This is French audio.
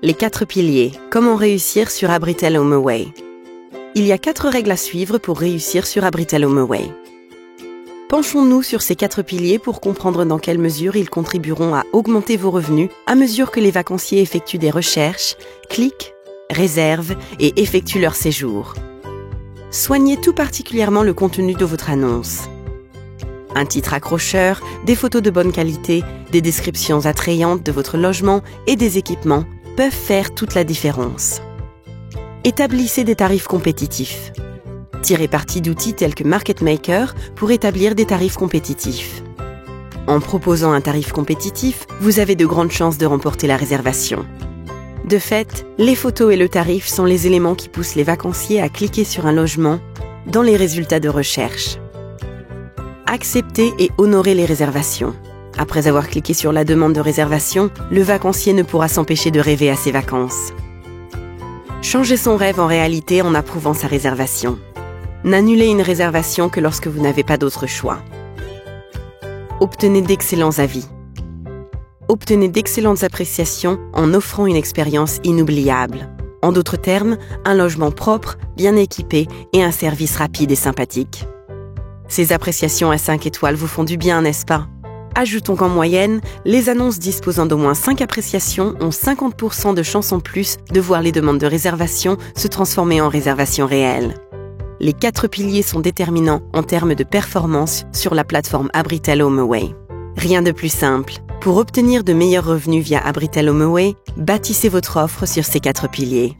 Les 4 piliers. Comment réussir sur Abritel HomeAway. Il y a 4 règles à suivre pour réussir sur Abritel HomeAway. Penchons-nous sur ces 4 piliers pour comprendre dans quelle mesure ils contribueront à augmenter vos revenus à mesure que les vacanciers effectuent des recherches, cliquent, réservent et effectuent leur séjour. Soignez tout particulièrement le contenu de votre annonce. Un titre accrocheur, des photos de bonne qualité, des descriptions attrayantes de votre logement et des équipements peuvent faire toute la différence. Établissez des tarifs compétitifs. Tirez parti d'outils tels que Market Maker pour établir des tarifs compétitifs. En proposant un tarif compétitif, vous avez de grandes chances de remporter la réservation. De fait, les photos et le tarif sont les éléments qui poussent les vacanciers à cliquer sur un logement dans les résultats de recherche. Acceptez et honorez les réservations. Après avoir cliqué sur la demande de réservation, le vacancier ne pourra s'empêcher de rêver à ses vacances. Changez son rêve en réalité en approuvant sa réservation. N'annulez une réservation que lorsque vous n'avez pas d'autre choix. Obtenez d'excellents avis. Obtenez d'excellentes appréciations en offrant une expérience inoubliable. En d'autres termes, un logement propre, bien équipé et un service rapide et sympathique. Ces appréciations à 5 étoiles vous font du bien, n'est-ce pas? Ajoutons qu'en moyenne, les annonces disposant d'au moins 5 appréciations ont 50% de chances en plus de voir les demandes de réservation se transformer en réservations réelles. Les 4 piliers sont déterminants en termes de performance sur la plateforme Abritel HomeAway. Rien de plus simple. Pour obtenir de meilleurs revenus via Abritel HomeAway, bâtissez votre offre sur ces 4 piliers.